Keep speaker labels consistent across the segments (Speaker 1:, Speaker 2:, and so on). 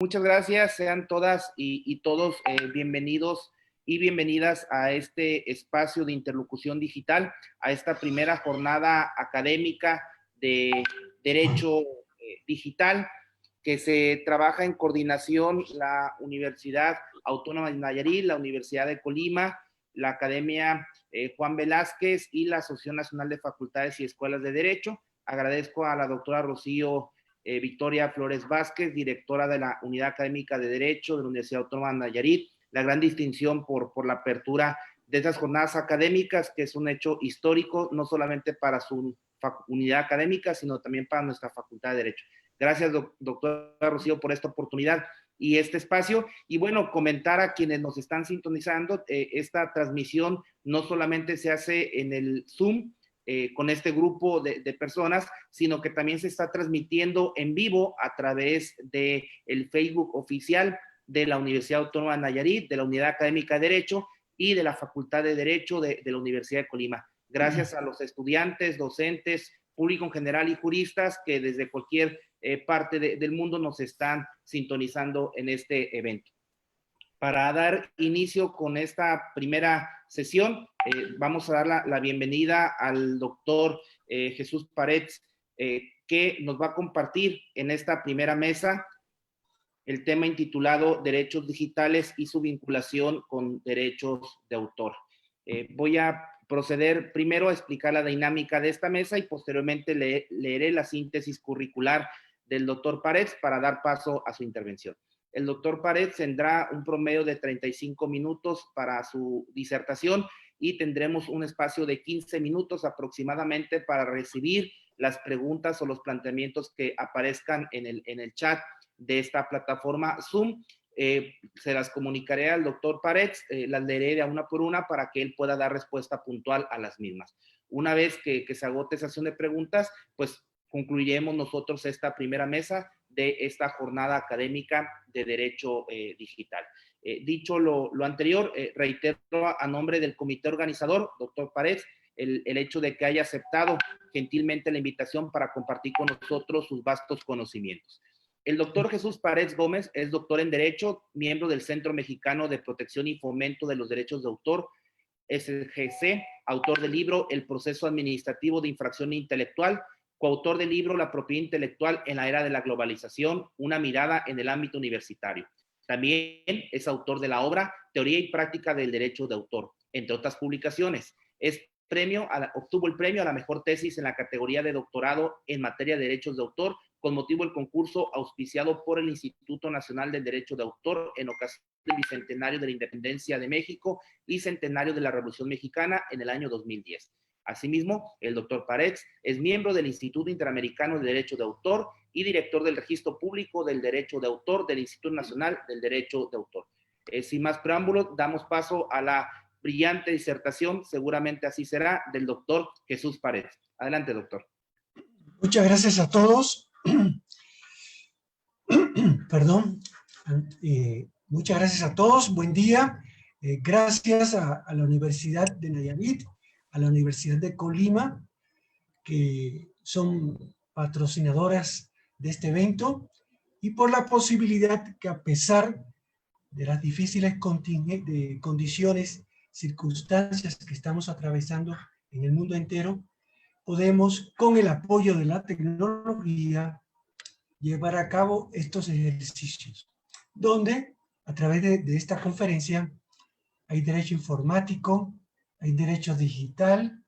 Speaker 1: Muchas gracias, sean todas y todos bienvenidos y bienvenidas a este espacio de interlocución digital, a esta primera jornada académica de Derecho Digital, que se trabaja en coordinación la Universidad Autónoma de Nayarit, la Universidad de Colima, la Academia Juan Velázquez y la Asociación Nacional de Facultades y Escuelas de Derecho. Agradezco a la doctora Rocío Victoria Flores Vázquez, directora de la Unidad Académica de Derecho de la Universidad Autónoma de Nayarit, la gran distinción por la apertura de estas jornadas académicas, que es un hecho histórico, no solamente para su unidad académica, sino también para nuestra Facultad de Derecho. Gracias, doctora Rocío, por esta oportunidad y este espacio. Y bueno, comentar a quienes nos están sintonizando, esta transmisión no solamente se hace en el Zoom, con este grupo de personas, sino que también se está transmitiendo en vivo a través del Facebook oficial de la Universidad Autónoma de Nayarit, de la Unidad Académica de Derecho y de la Facultad de Derecho de la Universidad de Colima. Gracias a los estudiantes, docentes, público en general y juristas que desde cualquier parte del mundo nos están sintonizando en este evento. Para dar inicio con esta primera sesión, vamos a dar la bienvenida al doctor Jesús Parets, que nos va a compartir en esta primera mesa el tema intitulado Derechos Digitales y su vinculación con derechos de autor. Voy a proceder primero a explicar la dinámica de esta mesa y posteriormente leeré la síntesis curricular del doctor Parets para dar paso a su intervención. El doctor Parets tendrá un promedio de 35 minutos para su disertación y tendremos un espacio de 15 minutos aproximadamente para recibir las preguntas o los planteamientos que aparezcan en el chat de esta plataforma Zoom. Se las comunicaré al doctor Parets, las leeré de una por una para que él pueda dar respuesta puntual a las mismas. Una vez que se agote esa sesión de preguntas, pues concluiremos nosotros esta primera mesa de esta jornada académica de Derecho Digital. Dicho lo anterior, reitero a nombre del comité organizador, doctor Parets, el hecho de que haya aceptado gentilmente la invitación para compartir con nosotros sus vastos conocimientos. El doctor Jesús Parets Gómez es doctor en Derecho, miembro del Centro Mexicano de Protección y Fomento de los Derechos de Autor, SGC, autor del libro El Proceso Administrativo de Infracción Intelectual, coautor del libro La Propiedad Intelectual en la Era de la Globalización, una mirada en el ámbito universitario. También es autor de la obra Teoría y Práctica del Derecho de Autor, entre otras publicaciones. Obtuvo el premio a la mejor tesis en la categoría de doctorado en materia de derechos de autor con motivo del concurso auspiciado por el Instituto Nacional del Derecho de Autor en ocasión del bicentenario de la Independencia de México y centenario de la Revolución Mexicana en el año 2010. Asimismo, el doctor Parets es miembro del Instituto Interamericano de Derecho de Autor y director del Registro Público del Derecho de Autor del Instituto Nacional del Derecho de Autor. Sin más preámbulos, damos paso a la brillante disertación, seguramente así será, del doctor Jesús Parets. Adelante, doctor.
Speaker 2: Muchas gracias a todos. Perdón. Muchas gracias a todos. Buen día. Gracias a la Universidad de Nayarit, a la Universidad de Colima, que son patrocinadoras de este evento, y por la posibilidad que, a pesar de las difíciles condiciones, circunstancias que estamos atravesando en el mundo entero, podemos, con el apoyo de la tecnología, llevar a cabo estos ejercicios, donde a través de esta conferencia hay derecho informático, hay derecho digital,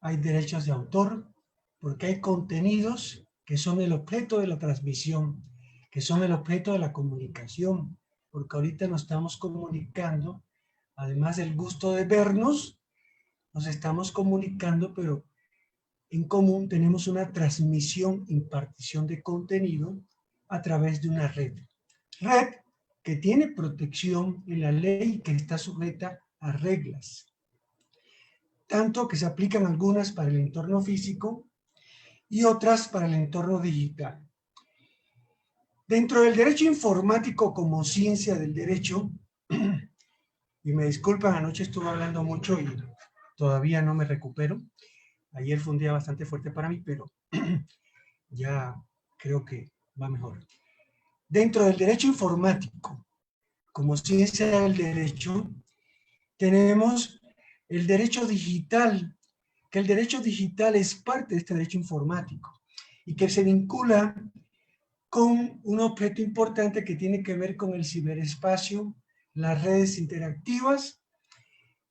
Speaker 2: hay derechos de autor, porque hay contenidos que son el objeto de la transmisión, que son el objeto de la comunicación, porque ahorita nos estamos comunicando, además del gusto de vernos, nos estamos comunicando, pero en común tenemos una transmisión, impartición de contenido a través de una red. Red que tiene protección en la ley, que está sujeta a reglas. Tanto que se aplican algunas para el entorno físico y otras para el entorno digital. Dentro del derecho informático como ciencia del derecho, y me disculpan, anoche estuve hablando mucho y todavía no me recupero. Ayer fue un día bastante fuerte para mí, pero ya creo que va mejor. dentro del derecho informático, como ciencia del derecho, tenemos el derecho digital, que el derecho digital es parte de este derecho informático y que se vincula con un objeto importante que tiene que ver con el ciberespacio, las redes interactivas.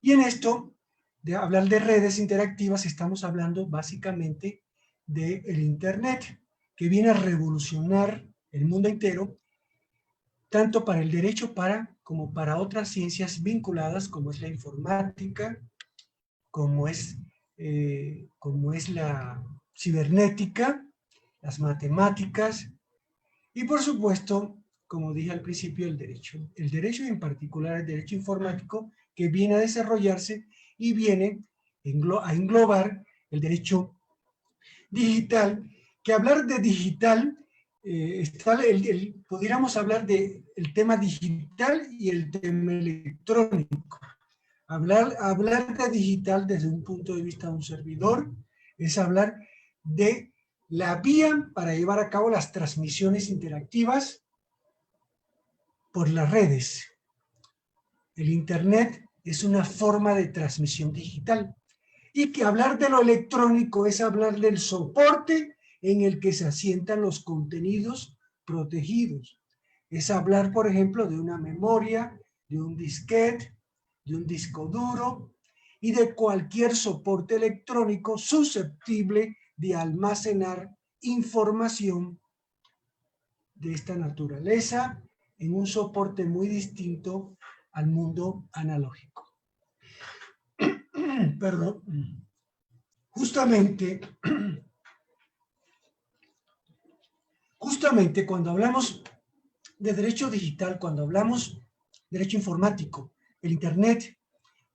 Speaker 2: Y en esto, de hablar de redes interactivas, estamos hablando básicamente del Internet, que viene a revolucionar el mundo entero, tanto para el derecho como para otras ciencias vinculadas, como es la informática, como es la cibernética, las matemáticas y, por supuesto, como dije al principio, el derecho. El derecho y en particular el derecho informático, que viene a desarrollarse y viene a englobar el derecho digital, que hablar de digital, pudiéramos hablar del tema digital y el tema electrónico. Hablar de digital desde un punto de vista de un servidor es hablar de la vía para llevar a cabo las transmisiones interactivas por las redes. El Internet es una forma de transmisión digital. Y que hablar de lo electrónico es hablar del soporte en el que se asientan los contenidos protegidos. Es hablar, por ejemplo, de una memoria, de un disquete, de un disco duro y de cualquier soporte electrónico susceptible de almacenar información de esta naturaleza en un soporte muy distinto al mundo analógico. Perdón. Justamente cuando hablamos de derecho digital, cuando hablamos de derecho informático, el Internet,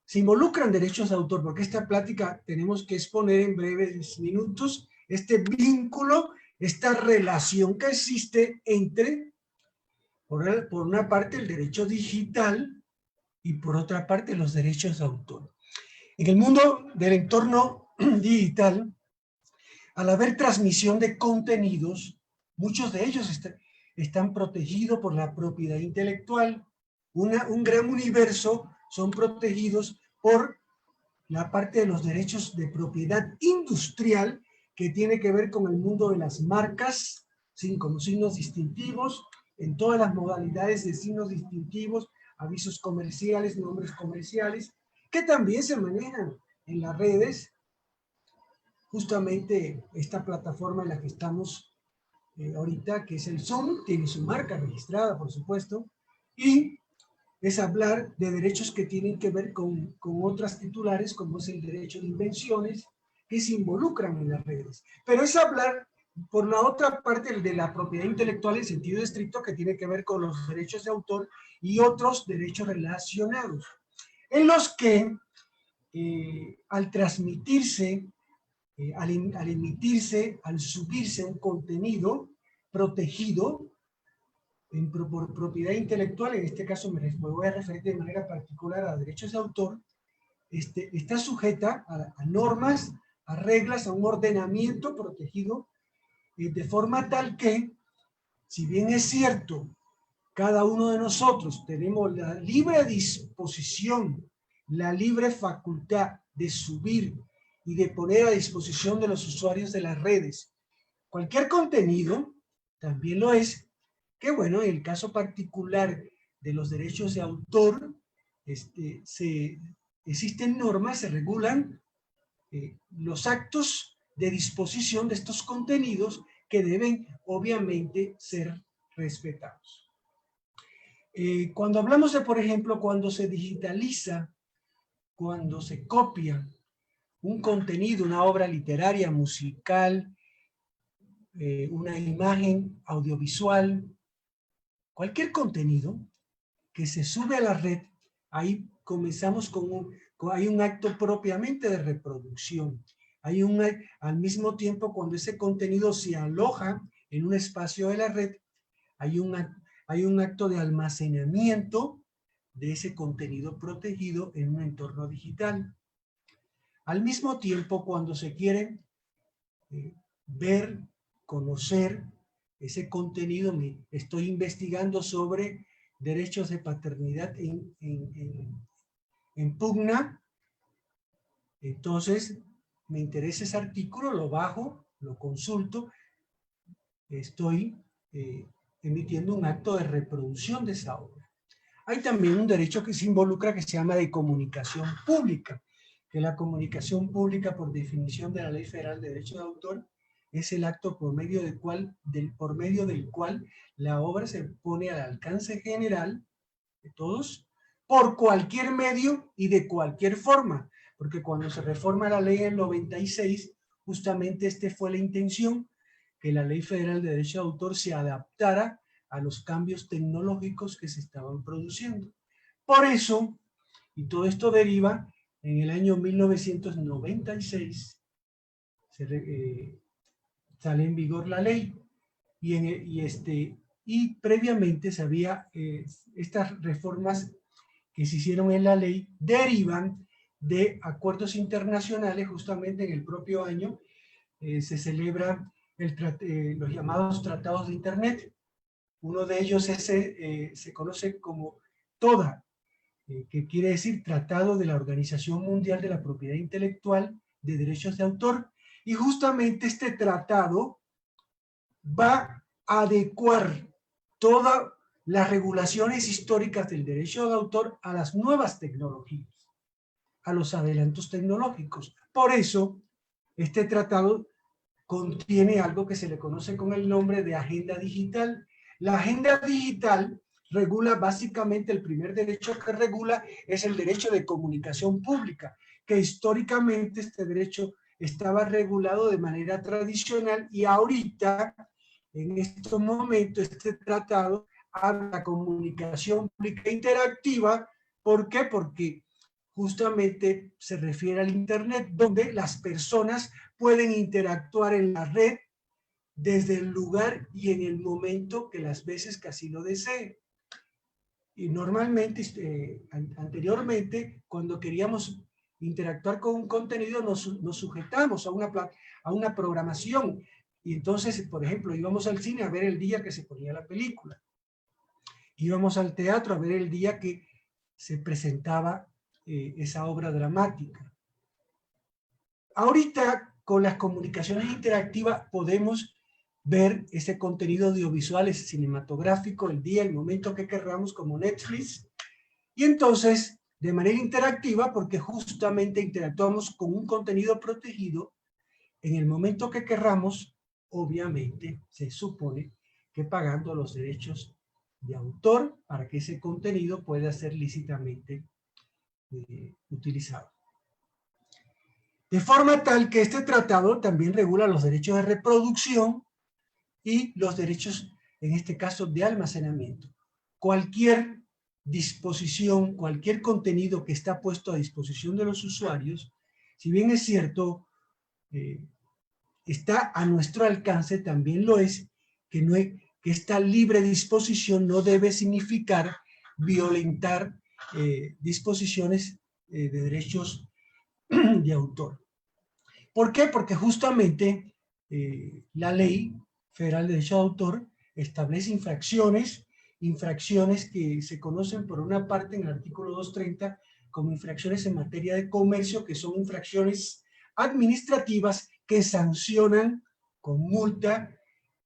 Speaker 2: se involucran derechos de autor, porque esta plática tenemos que exponer en breves minutos este vínculo, esta relación que existe entre, por una parte, el derecho digital y por otra parte, los derechos de autor. En el mundo del entorno digital, al haber transmisión de contenidos, muchos de ellos están protegidos por la propiedad intelectual. Un gran universo son protegidos por la parte de los derechos de propiedad industrial, que tiene que ver con el mundo de las marcas, como signos distintivos, en todas las modalidades de signos distintivos, avisos comerciales, nombres comerciales, que también se manejan en las redes. Justamente esta plataforma en la que estamos ahorita, que es el Zoom, tiene su marca registrada, por supuesto, y es hablar de derechos que tienen que ver con otras titulares, como es el derecho de invenciones, que se involucran en las redes. Pero es hablar, por la otra parte, de la propiedad intelectual en sentido estricto, que tiene que ver con los derechos de autor y otros derechos relacionados, en los que al transmitirse, al emitirse, al subirse un contenido protegido por propiedad intelectual, en este caso me voy a referir de manera particular a derechos de autor, está sujeta a normas, a reglas, a un ordenamiento protegido, de forma tal que, si bien es cierto, cada uno de nosotros tenemos la libre disposición, la libre facultad de subir y de poner a disposición de los usuarios de las redes cualquier contenido, también lo es, que bueno, en el caso particular de los derechos de autor, existen normas, se regulan los actos de disposición de estos contenidos que deben obviamente ser respetados. Cuando hablamos de, por ejemplo, cuando se digitaliza, cuando se copia un contenido, una obra literaria, musical, una imagen audiovisual, cualquier contenido que se sube a la red, ahí comenzamos hay un acto propiamente de reproducción. Al mismo tiempo, cuando ese contenido se aloja en un espacio de la red, hay un acto de almacenamiento de ese contenido protegido en un entorno digital. Al mismo tiempo, cuando se quiere ver, conocer ese contenido, estoy investigando sobre derechos de paternidad en pugna. Entonces, me interesa ese artículo, lo bajo, lo consulto, estoy emitiendo un acto de reproducción de esa obra. Hay también un derecho que se involucra que se llama de comunicación pública, que la comunicación pública, por definición de la Ley Federal de Derecho de Autor, es el acto por medio del cual la obra se pone al alcance general de todos, por cualquier medio y de cualquier forma, porque cuando se reforma la ley en el 96, justamente fue la intención, que la Ley Federal de Derecho de Autor se adaptara a los cambios tecnológicos que se estaban produciendo. Por eso, y todo esto deriva, en el año 1996 sale en vigor la ley, y previamente se había, estas reformas que se hicieron en la ley derivan de acuerdos internacionales. Justamente en el propio año se celebran los llamados tratados de Internet. Uno de ellos se conoce como TODA, que quiere decir Tratado de la Organización Mundial de la Propiedad Intelectual de Derechos de Autor, y justamente este tratado va a adecuar todas las regulaciones históricas del derecho de autor a las nuevas tecnologías, a los adelantos tecnológicos. Por eso, este tratado contiene algo que se le conoce con el nombre de agenda digital. La agenda digital regula básicamente, el primer derecho que regula es el derecho de comunicación pública, que históricamente este derecho estaba regulado de manera tradicional, y ahorita, en estos momentos, este tratado habla de comunicación pública interactiva. ¿Por qué? Porque justamente se refiere al Internet, donde las personas pueden interactuar en la red desde el lugar y en el momento que las veces que así lo deseen. Y normalmente, anteriormente, cuando queríamos interactuar con un contenido, nos sujetamos a una programación. Y entonces, por ejemplo, íbamos al cine a ver el día que se ponía la película. Íbamos al teatro a ver el día que se presentaba esa obra dramática. Ahorita, con las comunicaciones interactivas, podemos ver ese contenido audiovisual, cinematográfico, el día, el momento que queramos, como Netflix. Y entonces, de manera interactiva, porque justamente interactuamos con un contenido protegido, en el momento que querramos, obviamente, se supone que pagando los derechos de autor para que ese contenido pueda ser lícitamente utilizado. De forma tal que este tratado también regula los derechos de reproducción y los derechos, en este caso, de almacenamiento. Cualquier disposición, cualquier contenido que está puesto a disposición de los usuarios, si bien es cierto, está a nuestro alcance, también lo es, que esta libre disposición no debe significar violentar disposiciones de derechos de autor. ¿Por qué? Porque justamente la Ley Federal de Derecho de Autor establece infracciones que se conocen por una parte en el artículo 230 como infracciones en materia de comercio, que son infracciones administrativas que sancionan con multa,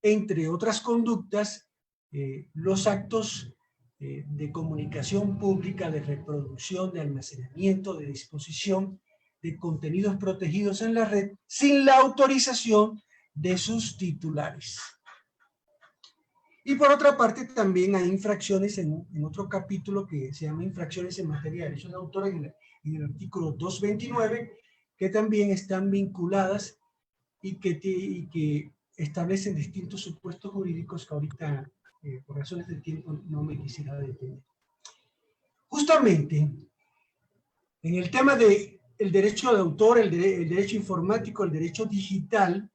Speaker 2: entre otras conductas, los actos de comunicación pública, de reproducción, de almacenamiento, de disposición de contenidos protegidos en la red sin la autorización de sus titulares. Y por otra parte también hay infracciones en otro capítulo que se llama infracciones en materia de derechos de autor en el artículo 229, que también están vinculadas y que establecen distintos supuestos jurídicos que ahorita, por razones de tiempo, no me quisiera detener. Justamente, en el tema del derecho de autor, el derecho informático, el derecho digital,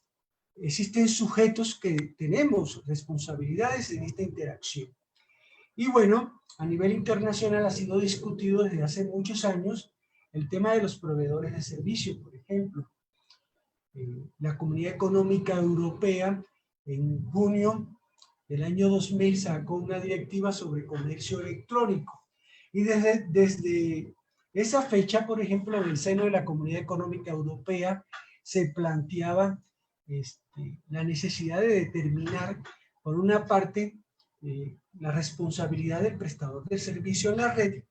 Speaker 2: existen sujetos que tenemos responsabilidades en esta interacción. Y bueno, a nivel internacional ha sido discutido desde hace muchos años el tema de los proveedores de servicios, por ejemplo. La Comunidad Económica Europea en junio del año 2000 sacó una directiva sobre comercio electrónico. Y desde esa fecha, por ejemplo, en el seno de la Comunidad Económica Europea, se planteaba la necesidad de determinar, por una parte, la responsabilidad del prestador de servicio en la red,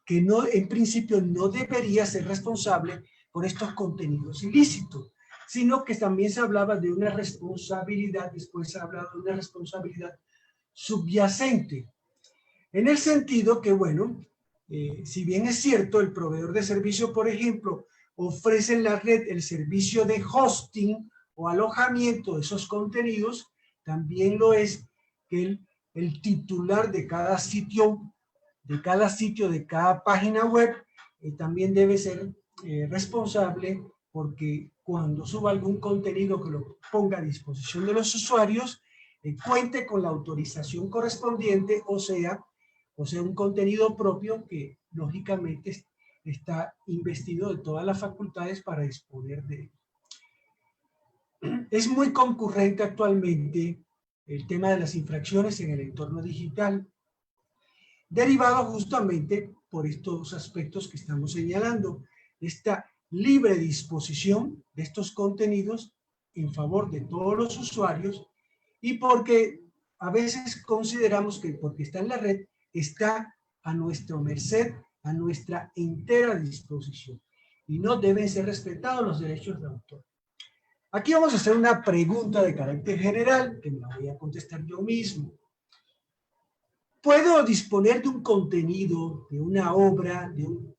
Speaker 2: que no, en principio no debería ser responsable por estos contenidos ilícitos, sino que también se hablaba de una responsabilidad, después se ha hablado de una responsabilidad subyacente, en el sentido que, bueno, si bien es cierto, el proveedor de servicio, por ejemplo, ofrece en la red el servicio de hosting o alojamiento de esos contenidos, también lo es que el titular de cada sitio, de cada página web, también debe ser responsable, porque cuando suba algún contenido que lo ponga a disposición de los usuarios, cuente con la autorización correspondiente, o sea, un contenido propio que lógicamente está investido de todas las facultades para disponer de él. Es muy concurrente actualmente el tema de las infracciones en el entorno digital, derivado justamente por estos aspectos que estamos señalando, esta libre disposición de estos contenidos en favor de todos los usuarios, y porque a veces consideramos que porque está en la red, está a nuestra merced, a nuestra entera disposición, y no deben ser respetados los derechos de autor. Aquí vamos a hacer una pregunta de carácter general, que me la voy a contestar yo mismo. ¿Puedo disponer de un contenido, de una obra,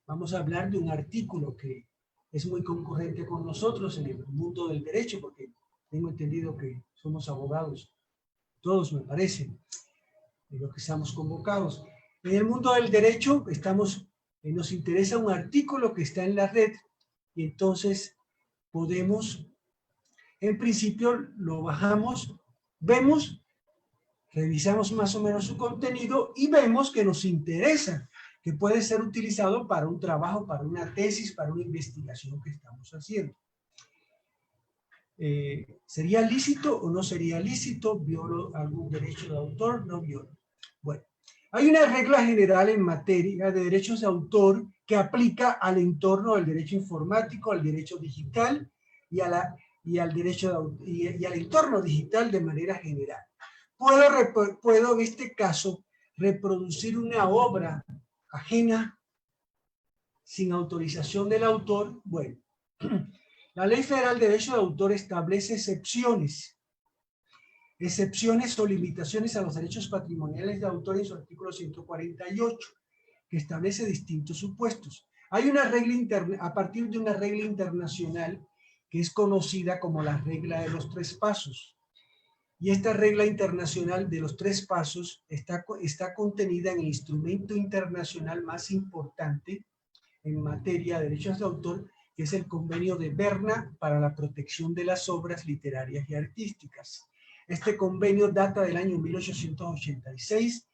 Speaker 2: vamos a hablar de un artículo que es muy concurrente con nosotros en el mundo del derecho, porque tengo entendido que somos abogados, todos me parece, de los que estamos convocados. En el mundo del derecho nos interesa un artículo que está en la red, y entonces podemos, en principio lo bajamos, vemos, revisamos más o menos su contenido y vemos que nos interesa, que puede ser utilizado para un trabajo, para una tesis, para una investigación que estamos haciendo. ¿Sería lícito o no sería lícito? ¿Violo algún derecho de autor? No violo. Bueno, hay una regla general en materia de derechos de autor que aplica al entorno del derecho informático, al derecho digital y al entorno digital de manera general. ¿Puedo en este caso reproducir una obra ajena sin autorización del autor? Bueno, la Ley Federal de Derecho de Autor establece excepciones o limitaciones a los derechos patrimoniales de autor en su artículo 148, que establece distintos supuestos. Hay una regla a partir de una regla internacional que es conocida como la regla de los 3 pasos. Y esta regla internacional de los 3 pasos está contenida en el instrumento internacional más importante en materia de derechos de autor, que es el Convenio de Berna para la protección de las obras literarias y artísticas. Este convenio data del año 1886,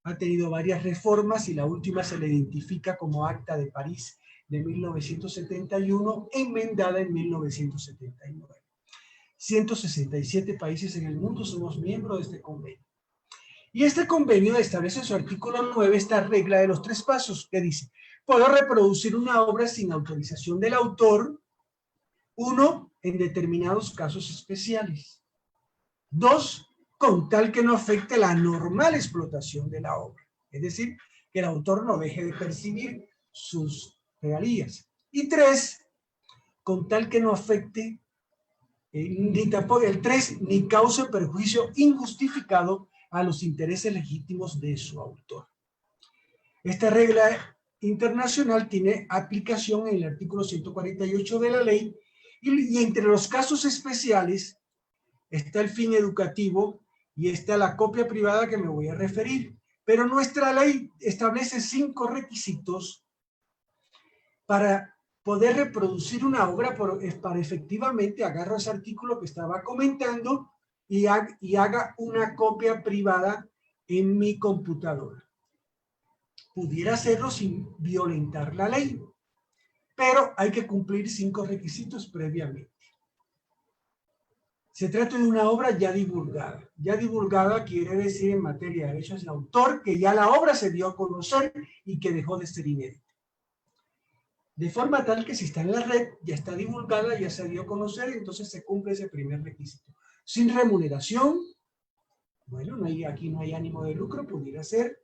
Speaker 2: ha tenido varias reformas y la última se le identifica como Acta de París de 1971, enmendada en 1979. 167 países en el mundo somos miembros de este convenio. Y este convenio establece en su artículo 9 esta regla de los 3 pasos, que dice: puedo reproducir una obra sin autorización del autor, 1, en determinados casos especiales, 2, con tal que no afecte la normal explotación de la obra, es decir, que el autor no deje de percibir sus regalías, y 3, con tal que no afecte ni cause perjuicio injustificado a los intereses legítimos de su autor. Esta regla internacional tiene aplicación en el artículo 148 de la ley, y entre los casos especiales está el fin educativo y está la copia privada, que me voy a referir. Pero nuestra ley establece 5 requisitos para poder reproducir una obra, para efectivamente agarro ese artículo que estaba comentando y haga una copia privada en mi computadora. Pudiera hacerlo sin violentar la ley, pero hay que cumplir 5 requisitos previamente. Se trata de una obra ya divulgada. Ya divulgada quiere decir en materia de derechos de autor que ya la obra se dio a conocer y que dejó de ser inédita. De forma tal que si está en la red, ya está divulgada, ya se dio a conocer, entonces se cumple ese primer requisito. Sin remuneración, bueno, aquí no hay ánimo de lucro, pudiera ser.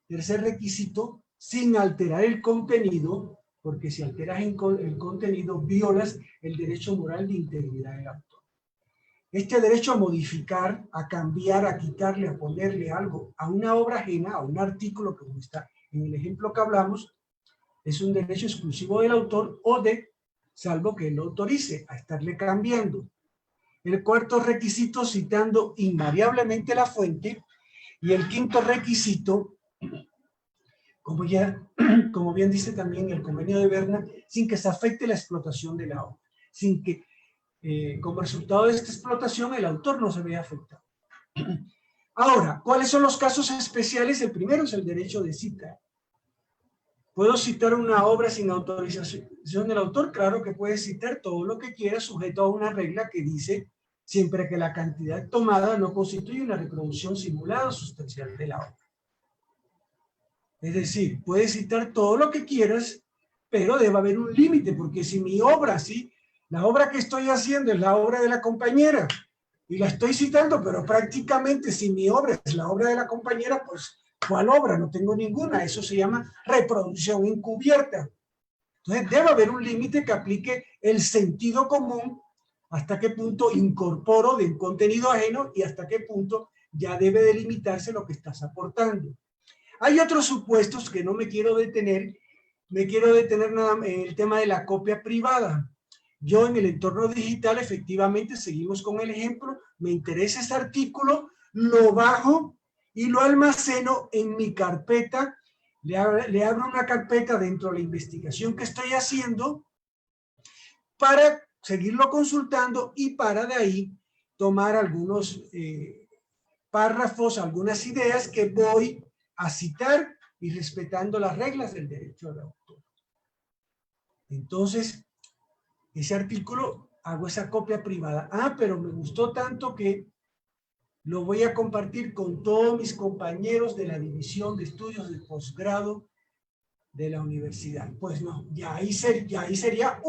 Speaker 2: Tercer requisito, sin alterar el contenido, porque si alteras el contenido, violas el derecho moral de integridad del autor. Este derecho a modificar, a cambiar, a quitarle, a ponerle algo a una obra ajena, a un artículo, como está en el ejemplo que hablamos, es un derecho exclusivo del autor o salvo que él lo autorice, a estarle cambiando. El cuarto requisito, citando invariablemente la fuente. Y el quinto requisito, como bien dice también el convenio de Berna, sin que se afecte la explotación de la obra, sin que como resultado de esta explotación el autor no se vea afectado. Ahora, ¿cuáles son los casos especiales? El primero es el derecho de cita. ¿Puedo citar una obra sin autorización del autor? Claro que puedes citar todo lo que quieras, sujeto a una regla que dice siempre que la cantidad tomada no constituye una reproducción simulada o sustancial de la obra. Es decir, puedes citar todo lo que quieras, pero debe haber un límite, porque si mi obra, sí, la obra que estoy haciendo es la obra de la compañera, y la estoy citando, pero prácticamente si mi obra es la obra de la compañera, pues, ¿cuál obra? No tengo ninguna. Eso se llama reproducción encubierta. Entonces, debe haber un límite que aplique el sentido común, hasta qué punto incorporo de un contenido ajeno y hasta qué punto ya debe delimitarse lo que estás aportando. Hay otros supuestos que no me quiero detener. Me quiero detener nada en el tema de la copia privada. Yo en el entorno digital, efectivamente, seguimos con el ejemplo, me interesa ese artículo, lo bajo y lo almaceno en mi carpeta, le abro una carpeta dentro de la investigación que estoy haciendo para seguirlo consultando y para de ahí tomar algunos párrafos, algunas ideas que voy a citar y respetando las reglas del derecho de autor. Entonces, ese artículo hago esa copia privada. Pero me gustó tanto que lo voy a compartir con todos mis compañeros de la División de Estudios de Posgrado de la universidad. Pues no, ya ahí sería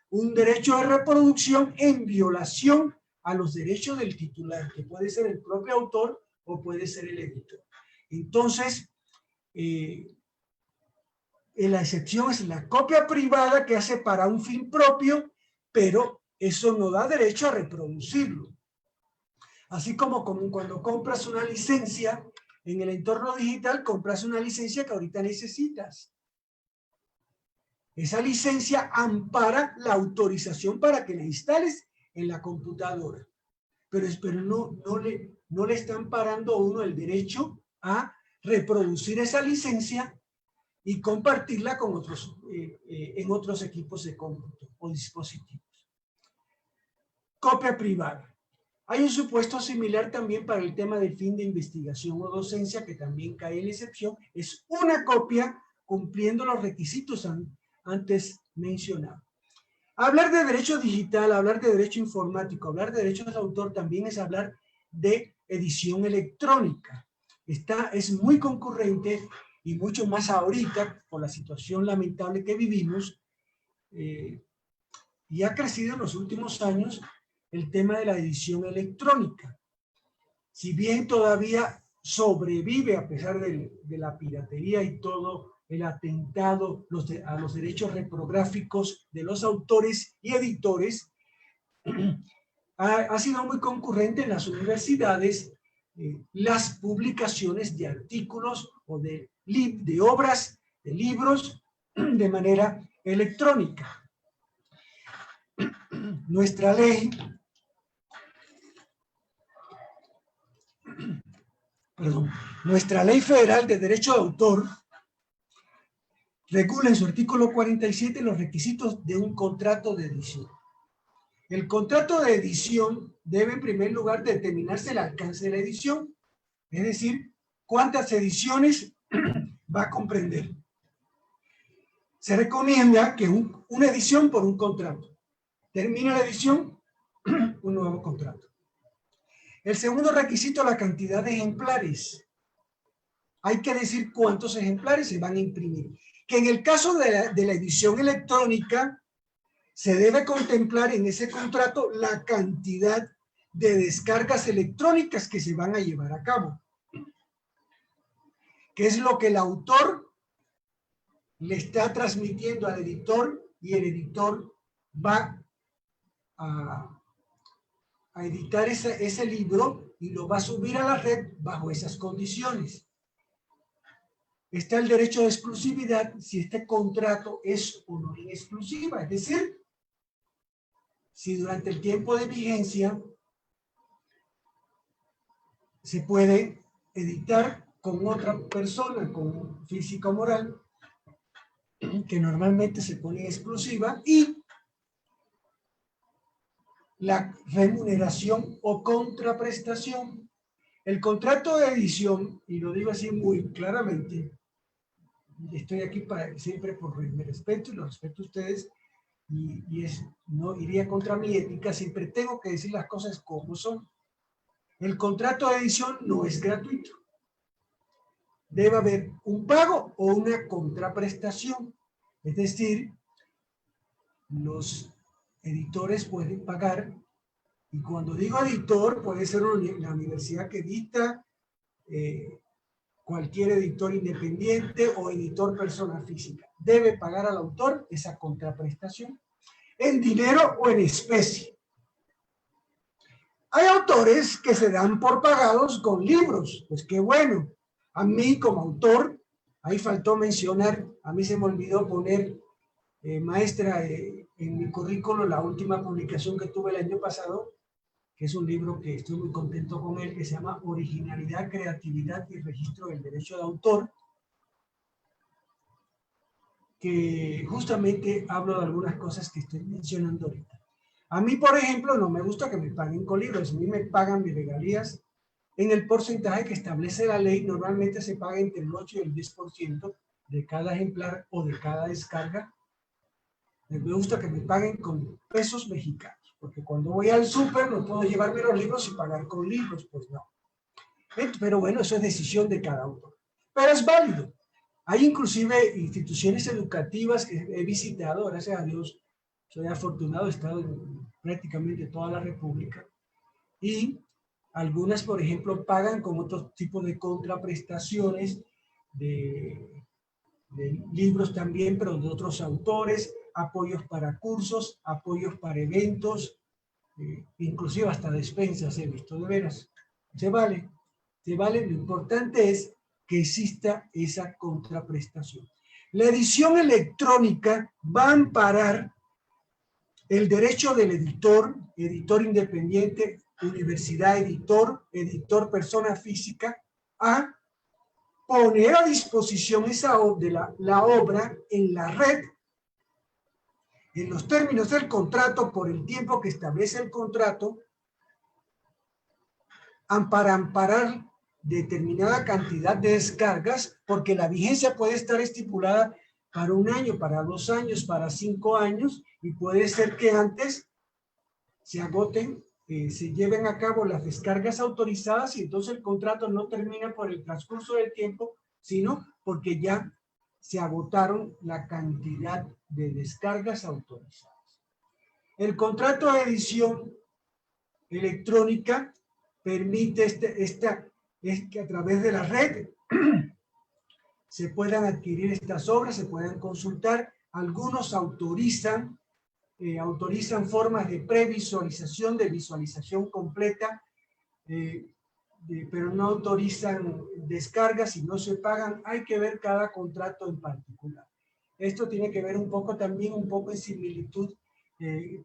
Speaker 2: un derecho de reproducción en violación a los derechos del titular, que puede ser el propio autor o puede ser el editor. Entonces, la excepción es la copia privada que hace para un fin propio, pero eso no da derecho a reproducirlo. Así como cuando compras una licencia en el entorno digital, compras una licencia que ahorita necesitas. Esa licencia ampara la autorización para que la instales en la computadora. Pero no le está amparando a uno el derecho a reproducir esa licencia y compartirla con en otros equipos de cómputo o dispositivos. Copia privada. Hay un supuesto similar también para el tema del fin de investigación o docencia, que también cae en la excepción. Es una copia cumpliendo los requisitos antes mencionados. Hablar de derecho digital, hablar de derecho informático, hablar de derechos de autor también es hablar de edición electrónica. Es muy concurrente y mucho más ahorita por la situación lamentable que vivimos, y ha crecido en los últimos años el tema de la edición electrónica. Si bien todavía sobrevive a pesar de la piratería y todo el atentado a los derechos reprográficos de los autores y editores, ha sido muy concurrente en las universidades las publicaciones de artículos o de obras, de libros, de manera electrónica. Nuestra ley, nuestra ley federal de derecho de autor regula en su artículo 47 los requisitos de un contrato de edición. El contrato de edición debe en primer lugar determinarse el alcance de la edición, es decir, cuántas ediciones va a comprender. Se recomienda que una edición por un contrato. Termina la edición, nuevo contrato. El segundo requisito, la cantidad de ejemplares. Hay que decir cuántos ejemplares se van a imprimir. Que en el caso de la edición electrónica, se debe contemplar en ese contrato la cantidad de descargas electrónicas que se van a llevar a cabo. Que es lo que el autor le está transmitiendo al editor y el editor va a editar ese libro y lo va a subir a la red bajo esas condiciones. Está el derecho de exclusividad si este contrato es o no en exclusiva, es decir, si durante el tiempo de vigencia se puede editar con otra persona, con física o moral, que normalmente se pone exclusiva, y la remuneración o contraprestación. El contrato de edición, y lo digo así muy claramente, estoy aquí siempre por mi respeto y lo respeto a ustedes, y no iría contra mi ética, siempre tengo que decir las cosas como son. El contrato de edición no es gratuito. Debe haber un pago o una contraprestación. Es decir, los editores pueden pagar, y cuando digo editor, puede ser la universidad que dicta, cualquier editor independiente o editor persona física. Debe pagar al autor esa contraprestación en dinero o en especie. Hay autores que se dan por pagados con libros, pues qué bueno. A mí como autor, ahí faltó mencionar, a mí se me olvidó poner, maestra, en mi currículo la última publicación que tuve el año pasado, que es un libro que estoy muy contento con él, que se llama Originalidad, Creatividad y Registro del Derecho de Autor, que justamente hablo de algunas cosas que estoy mencionando ahorita. A mí, por ejemplo, no me gusta que me paguen con libros. A mí me pagan mis regalías en el porcentaje que establece la ley. Normalmente se paga entre el 8 y el 10% de cada ejemplar o de cada descarga. Me gusta que me paguen con pesos mexicanos, porque cuando voy al súper no puedo llevarme los libros y pagar con libros, pues no. Pero bueno, eso es decisión de cada autor. Pero es válido. Hay inclusive instituciones educativas que he visitado, gracias a Dios, soy afortunado, he estado en prácticamente toda la República, y algunas, por ejemplo, pagan con otro tipo de contraprestaciones de libros también, pero de otros autores, apoyos para cursos, apoyos para eventos, inclusive hasta despensas he visto, de veras. Se vale, lo importante es que exista esa contraprestación. La edición electrónica va a amparar el derecho del editor, editor independiente, universidad editor, editor persona física, a poner a disposición la obra en la red, en los términos del contrato, por el tiempo que establece el contrato, para amparar determinada cantidad de descargas, porque la vigencia puede estar estipulada para 1 año, para 2 años, para 5 años, y puede ser que antes se agoten, se lleven a cabo las descargas autorizadas, y entonces el contrato no termina por el transcurso del tiempo, sino porque ya se agotaron la cantidad de descargas autorizadas. El contrato de edición electrónica permite es que a través de la red se puedan adquirir estas obras, se puedan consultar. Algunos autorizan formas de previsualización, de visualización completa, pero no autorizan descargas y no se pagan. Hay que ver cada contrato en particular. Esto tiene que ver un poco también, un poco en similitud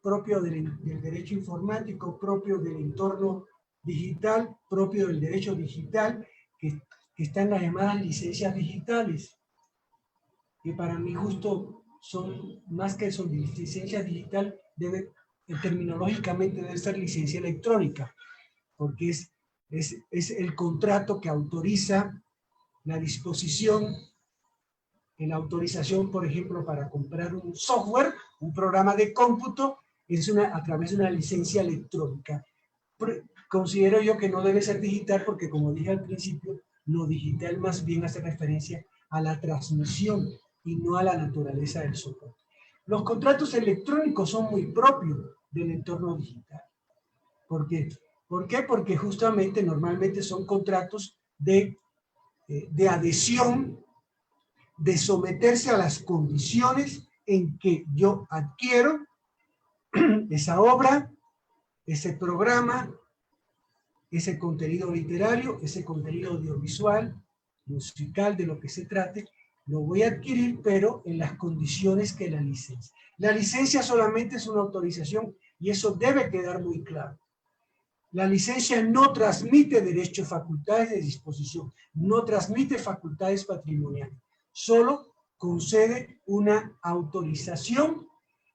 Speaker 2: propio del derecho informático, propio del entorno digital, propio del derecho digital, que están las llamadas licencias digitales, que para mi gusto son más que son licencias digital, terminológicamente debe ser licencia electrónica, porque es el contrato que autoriza la disposición, la autorización, por ejemplo, para comprar un software, un programa de cómputo, es a través de una licencia electrónica. Considero yo que no debe ser digital porque, como dije al principio, lo digital más bien hace referencia a la transmisión y no a la naturaleza del soporte. Los contratos electrónicos son muy propios del entorno digital. ¿Por qué? ¿Por qué? Porque justamente normalmente son contratos de adhesión, de someterse a las condiciones en que yo adquiero esa obra, ese programa, ese contenido literario, ese contenido audiovisual, musical, de lo que se trate, lo voy a adquirir, pero en las condiciones que la licencia. La licencia solamente es una autorización y eso debe quedar muy claro. La licencia no transmite derechos, facultades de disposición, no transmite facultades patrimoniales, solo concede una autorización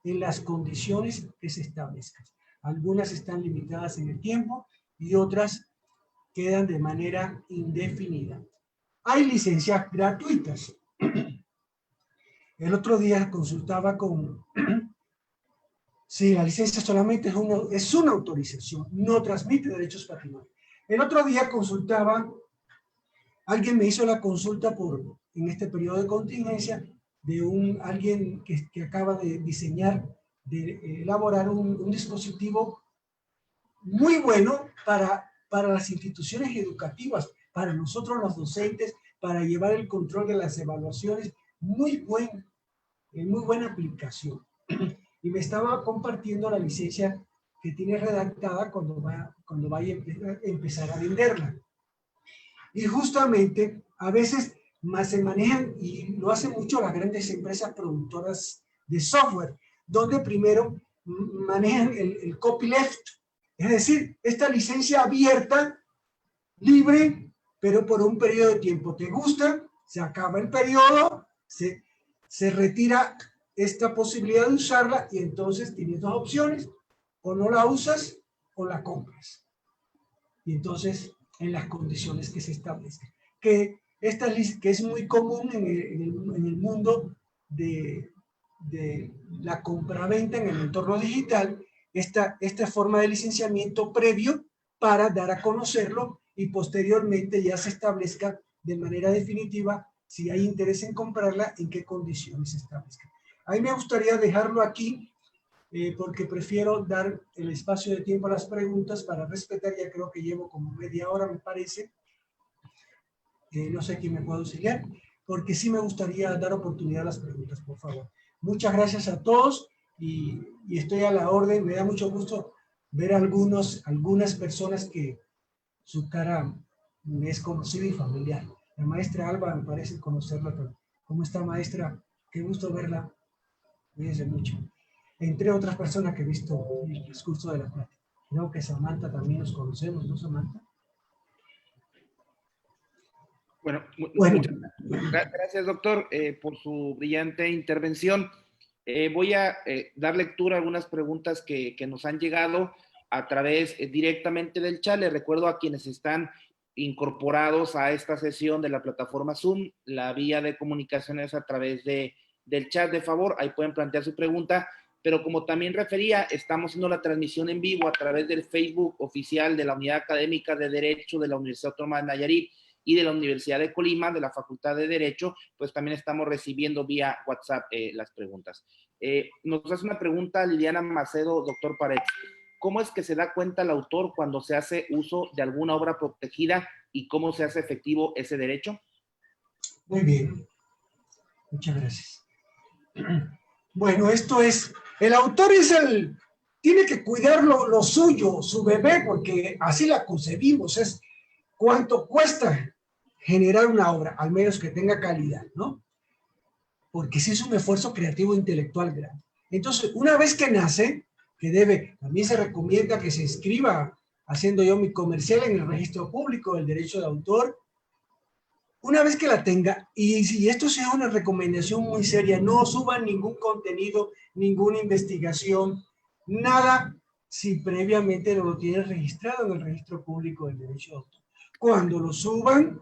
Speaker 2: en las condiciones que se establezcan. Algunas están limitadas en el tiempo y otras quedan de manera indefinida. Hay licencias gratuitas. El otro día consultaba con... Sí, la licencia solamente es una autorización, no transmite derechos patrimoniales. El otro día consultaba, alguien me hizo la consulta en este periodo de contingencia, de alguien que acaba de diseñar, de elaborar un dispositivo muy bueno para las instituciones educativas, para nosotros los docentes, para llevar el control de las evaluaciones. Muy buena aplicación. Y me estaba compartiendo la licencia que tiene redactada cuando vaya a empezar a venderla. Y justamente a veces más se manejan, y lo hacen mucho las grandes empresas productoras de software, donde primero manejan el copyleft, es decir, esta licencia abierta, libre, pero por un periodo de tiempo. ¿Te gusta? Se acaba el periodo, se retira esta posibilidad de usarla y entonces tienes dos opciones: o no la usas o la compras. Y entonces, en las condiciones que se establezcan. Que es muy común en el mundo de la compraventa en el entorno digital, esta forma de licenciamiento previo para dar a conocerlo y posteriormente ya se establezca de manera definitiva si hay interés en comprarla, en qué condiciones se establezcan. A mí me gustaría dejarlo aquí porque prefiero dar el espacio de tiempo a las preguntas para respetar. Ya creo que llevo como media hora, me parece. No sé quién me puede auxiliar, porque sí me gustaría dar oportunidad a las preguntas, por favor. Muchas gracias a todos y estoy a la orden. Me da mucho gusto ver algunas personas que su cara me es conocida y familiar. La maestra Alba me parece conocerla también. ¿Cómo está, maestra? Qué gusto verla. Cuídense mucho. Entre otras personas que he visto en el discurso de la plática. Creo que Samantha también nos conocemos, ¿no, Samantha?
Speaker 1: Bueno, muchas gracias, doctor, por su brillante intervención. Voy a dar lectura a algunas preguntas que nos han llegado a través directamente del chat. Les recuerdo a quienes están incorporados a esta sesión de la plataforma Zoom, la vía de comunicación es a través del chat. De favor, ahí pueden plantear su pregunta, pero como también refería, estamos haciendo la transmisión en vivo a través del Facebook oficial de la Unidad Académica de Derecho de la Universidad Autónoma de Nayarit y de la Universidad de Colima, de la Facultad de Derecho, pues también estamos recibiendo vía WhatsApp las preguntas. Nos hace una pregunta Liliana Macedo, doctor Paredes. ¿Cómo es que se da cuenta el autor cuando se hace uso de alguna obra protegida y cómo se hace efectivo ese derecho?
Speaker 2: Muy bien. Muchas gracias. Bueno, esto es, el autor tiene que cuidar lo suyo, su bebé, porque así la concebimos, es cuánto cuesta generar una obra, al menos que tenga calidad, ¿no? Porque sí es un esfuerzo creativo e intelectual grande. Entonces, una vez que nace, también se recomienda que se inscriba, haciendo yo mi comercial en el registro público del derecho de autor. Una vez que la tenga, y si esto sea una recomendación muy seria, no suban ningún contenido, ninguna investigación, nada, si previamente no lo tienen registrado en el registro público del derecho de autor. Cuando lo suban,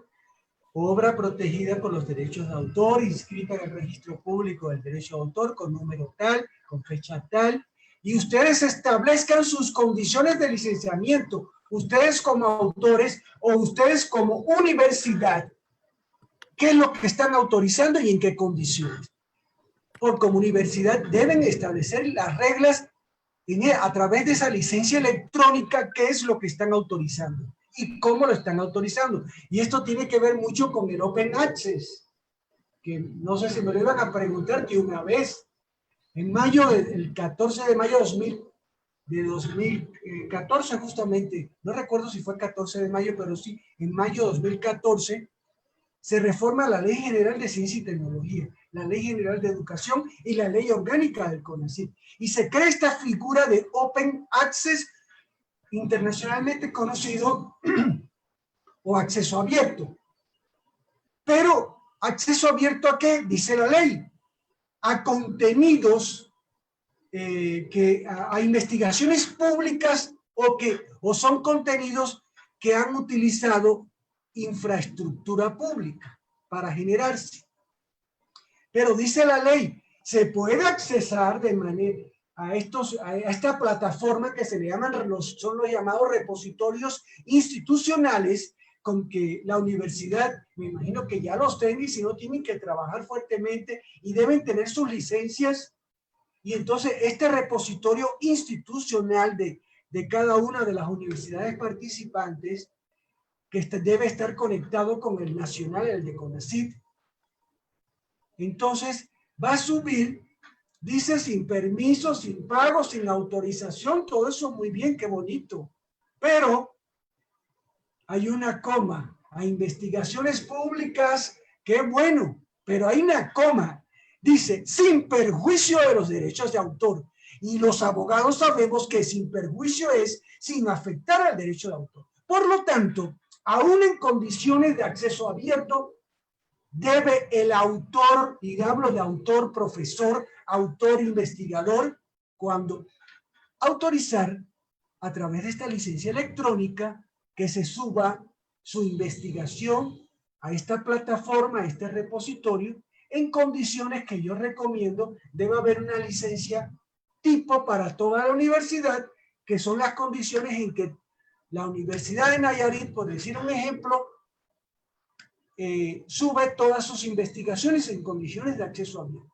Speaker 2: obra protegida por los derechos de autor, inscrita en el registro público del derecho de autor, con número tal, con fecha tal, y ustedes establezcan sus condiciones de licenciamiento, ustedes como autores o ustedes como universidad, qué es lo que están autorizando y en qué condiciones. Por como universidad deben establecer las reglas a través de esa licencia electrónica, qué es lo que están autorizando y cómo lo están autorizando. Y esto tiene que ver mucho con el Open Access, que no sé si me lo iban a preguntar que una vez, en mayo, el 14 de mayo de 2014 justamente, no recuerdo si fue el 14 de mayo, pero sí, en mayo de 2014, se reforma la Ley General de Ciencia y Tecnología, la Ley General de Educación y la Ley Orgánica del CONACYT. Y se crea esta figura de Open Access, internacionalmente conocido, o acceso abierto. Pero, ¿acceso abierto a qué? Dice la ley. A contenidos, a investigaciones públicas o son contenidos que han utilizado infraestructura pública para generarse. Pero dice la ley, se puede accesar de manera a esta plataforma que se le llaman, son los llamados repositorios institucionales, con que la universidad, me imagino que ya los tienen, y si no tienen que trabajar fuertemente y deben tener sus licencias. Y entonces este repositorio institucional de cada una de las universidades participantes, que debe estar conectado con el nacional, el de CONACYT, entonces va a subir, dice sin permiso, sin pago, sin autorización, todo eso muy bien, qué bonito. Pero hay una coma, a investigaciones públicas, qué bueno, pero hay una coma. Dice, sin perjuicio de los derechos de autor. Y los abogados sabemos que sin perjuicio es sin afectar al derecho de autor. Por lo tanto, aún en condiciones de acceso abierto, debe el autor, y hablo de autor, profesor, autor, investigador, cuando autorizar a través de esta licencia electrónica que se suba su investigación a esta plataforma, a este repositorio, en condiciones que yo recomiendo. Debe haber una licencia tipo para toda la universidad, que son las condiciones en que la Universidad de Nayarit, por decir un ejemplo, sube todas sus investigaciones en condiciones de acceso abierto.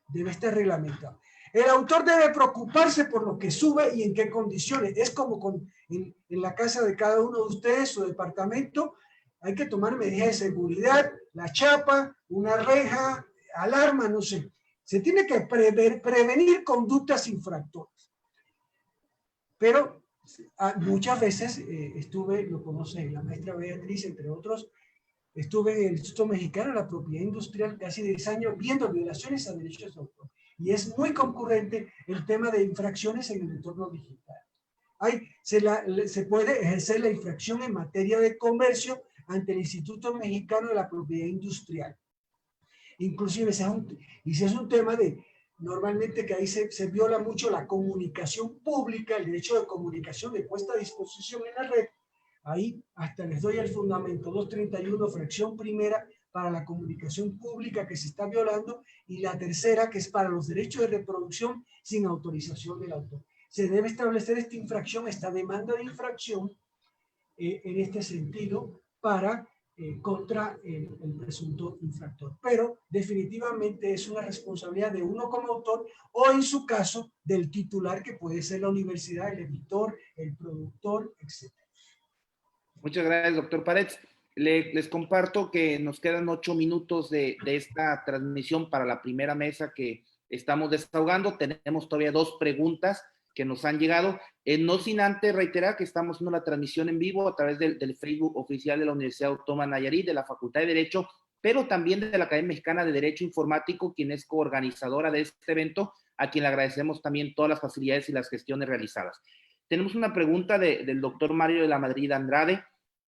Speaker 2: Debe estar reglamentado. El autor debe preocuparse por lo que sube y en qué condiciones. Es como en la casa de cada uno de ustedes, su departamento, hay que tomar medidas de seguridad, la chapa, una reja, alarma, no sé. Se tiene que prevenir conductas infractoras. Pero muchas veces estuve, lo conoce la maestra Beatriz, entre otros, estuve en el Instituto Mexicano de la Propiedad Industrial casi 10 años viendo violaciones a derechos de autor. Y es muy concurrente el tema de infracciones en el entorno digital. Se puede ejercer la infracción en materia de comercio ante el Instituto Mexicano de la Propiedad Industrial. Inclusive, y si es un tema de, normalmente que ahí se viola mucho la comunicación pública, el derecho de comunicación de puesta a disposición en la red. Ahí hasta les doy el fundamento 231, fracción primera, para la comunicación pública que se está violando, y la tercera, que es para los derechos de reproducción sin autorización del autor. Se debe establecer esta infracción, esta demanda de infracción en este sentido para contra el presunto infractor. Pero definitivamente es una responsabilidad de uno como autor, o en su caso del titular, que puede ser la universidad, el editor, el productor, etc.
Speaker 1: Muchas gracias, doctor Paredes. Les comparto que nos quedan 8 minutos de esta transmisión para la primera mesa que estamos desahogando. Tenemos todavía 2 preguntas que nos han llegado. No sin antes reiterar que estamos haciendo la transmisión en vivo a través del Facebook oficial de la Universidad Autónoma de Nayarit, de la Facultad de Derecho, pero también de la Academia Mexicana de Derecho Informático, quien es coorganizadora de este evento, a quien le agradecemos también todas las facilidades y las gestiones realizadas. Tenemos una pregunta del doctor Mario de la Madrid Andrade,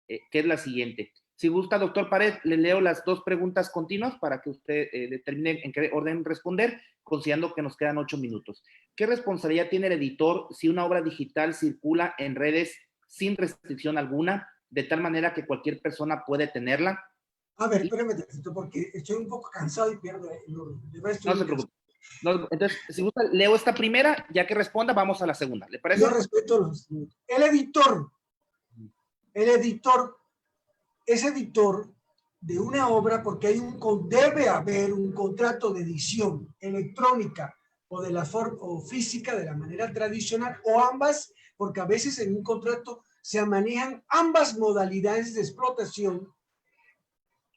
Speaker 1: que es la siguiente. Si gusta, doctor Paredes, le leo las 2 preguntas continuas para que usted determine en qué orden responder, considerando que nos quedan 8 minutos. ¿Qué responsabilidad tiene el editor si una obra digital circula en redes sin restricción alguna, de tal manera que cualquier persona puede tenerla?
Speaker 2: A ver, espérame, porque estoy un poco cansado y pierdo el orden.
Speaker 1: No se preocupe. No, entonces, si gusta, leo esta primera, ya que responda, vamos a la segunda. ¿Le parece?
Speaker 2: Yo respeto los... El editor es editor de una obra porque debe haber un contrato de edición electrónica o de la forma o física de la manera tradicional o ambas, porque a veces en un contrato se manejan ambas modalidades de explotación.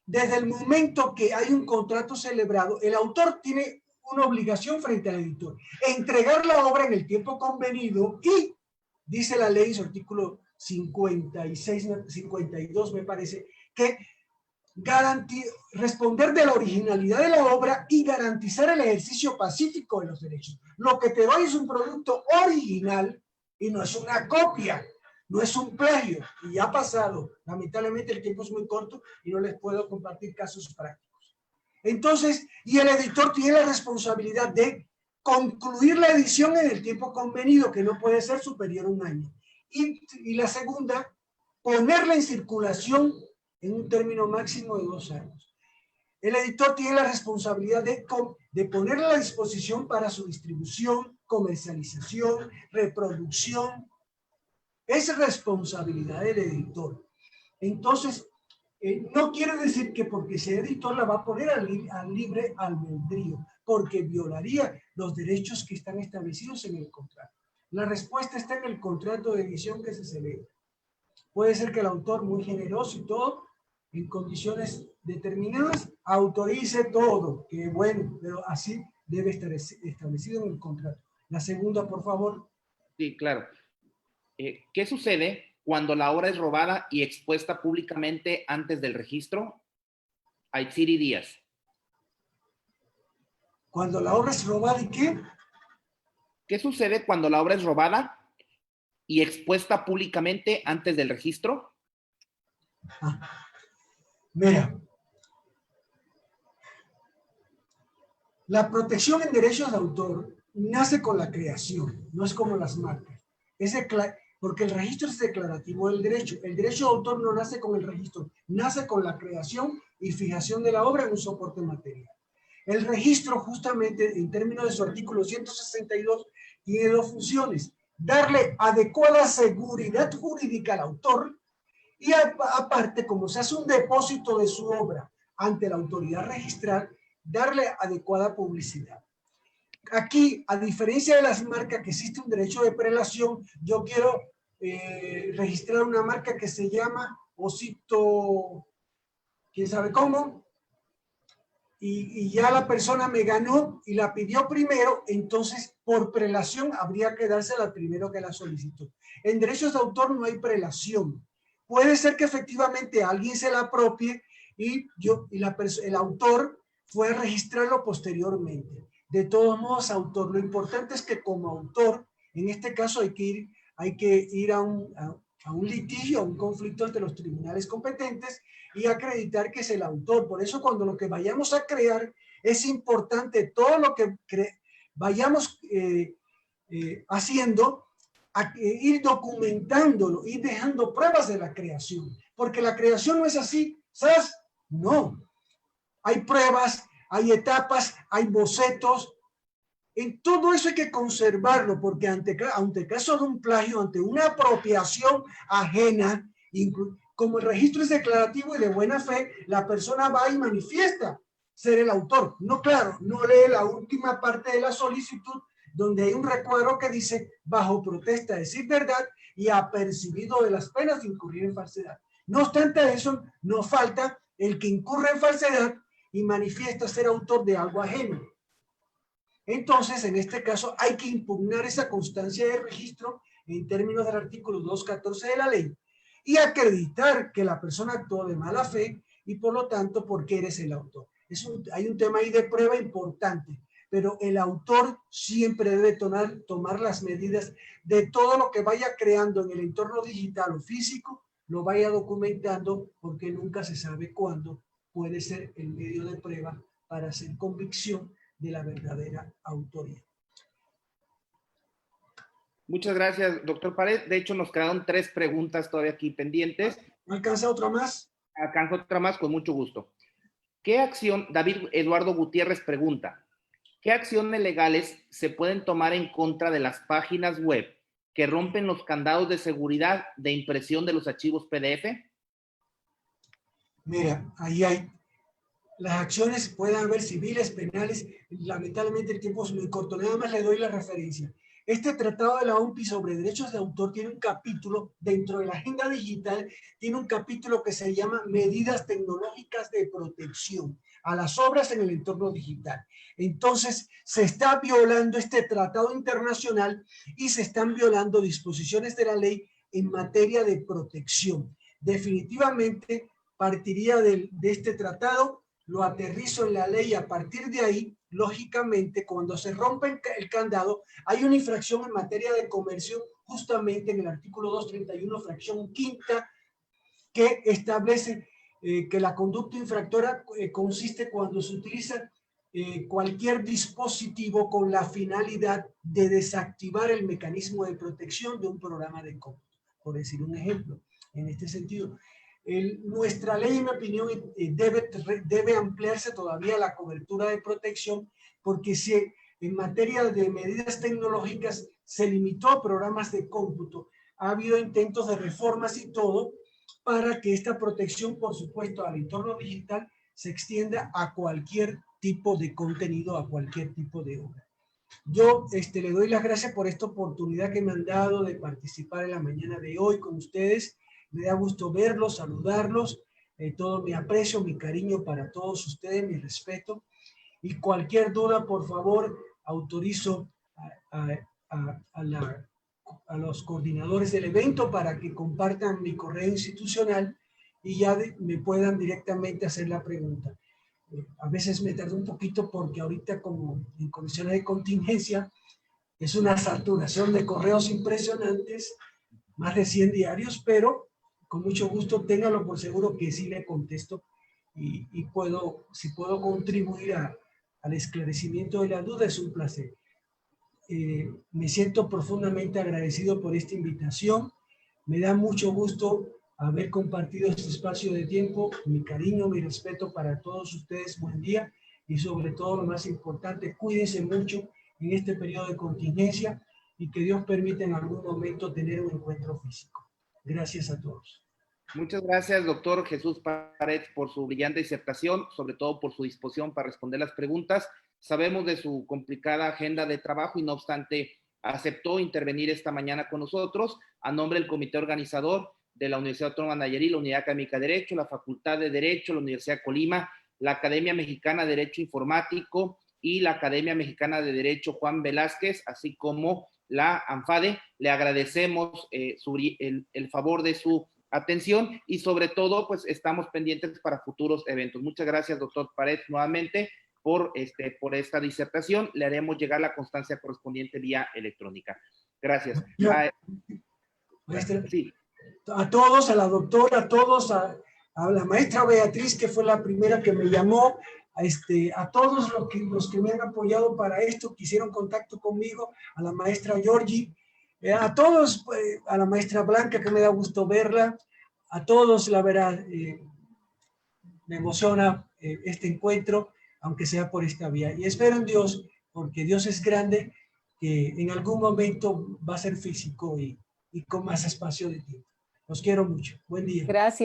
Speaker 2: Desde el momento que hay un contrato celebrado, el autor tiene una obligación frente al editor, entregar la obra en el tiempo convenido y, dice la ley en su artículo 56, 52 me parece, que responder de la originalidad de la obra y garantizar el ejercicio pacífico de los derechos. Lo que te doy es un producto original y no es una copia, no es un plagio. Y ya ha pasado. Lamentablemente el tiempo es muy corto y no les puedo compartir casos prácticos. Entonces, y el editor tiene la responsabilidad de concluir la edición en el tiempo convenido, que no puede ser superior a un año. Y la segunda, ponerla en circulación en un término máximo de 2 años. El editor tiene la responsabilidad de ponerla a la disposición para su distribución, comercialización, reproducción. Es responsabilidad del editor. Entonces, no quiere decir que porque sea editor la va a poner al libre albedrío, porque violaría los derechos que están establecidos en el contrato. La respuesta está en el contrato de edición que se celebra. Puede ser que el autor, muy generoso y todo, en condiciones determinadas, autorice todo, que bueno, pero así debe estar establecido en el contrato. La segunda, por favor.
Speaker 1: Sí, claro. ¿Qué sucede cuando la obra es robada y expuesta públicamente antes del registro? Aitsiri Díaz.
Speaker 2: Cuando la obra es robada, ¿y qué?
Speaker 1: ¿Qué sucede cuando la obra es robada y expuesta públicamente antes del registro?
Speaker 2: Mira, la protección en derechos de autor nace con la creación, no es como las marcas. Porque el registro es declarativo del derecho. El derecho de autor no nace con el registro, nace con la creación y fijación de la obra en un soporte material. El registro, justamente, en términos de su artículo 162, tiene 2 funciones. Darle adecuada seguridad jurídica al autor y aparte, como se hace un depósito de su obra ante la autoridad registral, darle adecuada publicidad. Aquí, a diferencia de las marcas que existe un derecho de prelación, yo quiero registrar una marca que se llama Osito, quién sabe cómo, y ya la persona me ganó y la pidió primero, entonces por prelación habría que dársela primero que la solicitó. En derechos de autor no hay prelación. Puede ser que efectivamente alguien se la apropie y el autor fue a registrarlo posteriormente. De todos modos, autor, lo importante es que como autor, en este caso hay que ir a un litigio, a un conflicto ante los tribunales competentes y acreditar que es el autor. Por eso cuando lo que vayamos a crear es importante todo lo que vayamos haciendo, ir documentándolo, ir dejando pruebas de la creación. Porque la creación no es así, ¿sabes? No. Hay pruebas, hay etapas, hay bocetos. En todo eso hay que conservarlo porque ante el caso de un plagio, ante una apropiación ajena, como el registro es declarativo y de buena fe, la persona va y manifiesta ser el autor. No, claro, no lee la última parte de la solicitud donde hay un recuadro que dice bajo protesta de decir verdad y apercibido de las penas de incurrir en falsedad. No obstante eso, no falta el que incurre en falsedad y manifiesta ser autor de algo ajeno. Entonces, en este caso, hay que impugnar esa constancia de registro en términos del artículo 214 de la ley y acreditar que la persona actuó de mala fe y, por lo tanto, porque eres el autor. Hay un tema ahí de prueba importante, pero el autor siempre debe tomar las medidas de todo lo que vaya creando en el entorno digital o físico, lo vaya documentando, porque nunca se sabe cuándo puede ser el medio de prueba para hacer convicción de la verdadera autoría.
Speaker 1: Muchas gracias, doctor Pared. De hecho, nos quedaron 3 preguntas todavía aquí pendientes.
Speaker 2: ¿Me alcanza otra más?
Speaker 1: Alcanza otra más, con mucho gusto. ¿Qué acción, David Eduardo Gutiérrez pregunta, ¿qué acciones legales se pueden tomar en contra de las páginas web que rompen los candados de seguridad de impresión de los archivos PDF?
Speaker 2: Mira, ahí hay las acciones, pueden haber civiles, penales. Lamentablemente el tiempo es muy corto, nada más le doy la referencia. Este tratado de la OMPI sobre derechos de autor tiene un capítulo dentro de la agenda digital, tiene un capítulo que se llama medidas tecnológicas de protección a las obras en el entorno digital. Entonces se está violando este tratado internacional y se están violando disposiciones de la ley en materia de protección. Definitivamente partiría de este tratado, lo aterrizo en la ley, a partir de ahí, lógicamente, cuando se rompe el candado, hay una infracción en materia de comercio, justamente en el artículo 231, fracción quinta, que establece que la conducta infractora consiste cuando se utiliza cualquier dispositivo con la finalidad de desactivar el mecanismo de protección de un programa de cómputo, por decir un ejemplo. En este sentido, nuestra ley, en mi opinión, debe ampliarse todavía la cobertura de protección, porque si en materia de medidas tecnológicas se limitó a programas de cómputo, ha habido intentos de reformas y todo para que esta protección, por supuesto, al entorno digital se extienda a cualquier tipo de contenido, a cualquier tipo de obra. Yo le doy las gracias por esta oportunidad que me han dado de participar en la mañana de hoy con ustedes. Me da gusto verlos, saludarlos, todo mi aprecio, mi cariño para todos ustedes, mi respeto. Y cualquier duda, por favor, autorizo a los coordinadores del evento para que compartan mi correo institucional y ya me puedan directamente hacer la pregunta. A veces me tardo un poquito porque ahorita, como en condiciones de contingencia, es una saturación de correos impresionantes, más de 100 diarios, pero con mucho gusto téngalo por seguro que sí le contesto y si puedo contribuir al esclarecimiento de la duda, es un placer. Me siento profundamente agradecido por esta invitación. Me da mucho gusto haber compartido este espacio de tiempo. Mi cariño, mi respeto para todos ustedes. Buen día y sobre todo lo más importante, cuídense mucho en este periodo de contingencia y que Dios permita en algún momento tener un encuentro físico. Gracias a todos.
Speaker 1: Muchas gracias, doctor Jesús Paredes, por su brillante disertación, sobre todo por su disposición para responder las preguntas. Sabemos de su complicada agenda de trabajo y no obstante aceptó intervenir esta mañana con nosotros a nombre del comité organizador de la Universidad Autónoma de Nayarit, la Unidad Académica de Derecho, la Facultad de Derecho, la Universidad de Colima, la Academia Mexicana de Derecho Informático y la Academia Mexicana de Derecho Juan Velázquez, así como la ANFADE. Le agradecemos el favor de su atención y sobre todo pues estamos pendientes para futuros eventos. Muchas gracias, doctor Paredes, nuevamente por esta disertación. Le haremos llegar la constancia correspondiente vía electrónica. Gracias.
Speaker 2: Sí. A todos, a la doctora, a todos, a la maestra Beatriz, que fue la primera que me llamó, a todos los que me han apoyado para esto, que hicieron contacto conmigo, a la maestra Georgie, a todos, a la maestra Blanca, que me da gusto verla, a todos, la verdad, me emociona este encuentro, aunque sea por esta vía. Y espero en Dios, porque Dios es grande, que en algún momento va a ser físico y con más espacio de tiempo. Los quiero mucho. Buen día.
Speaker 3: Gracias.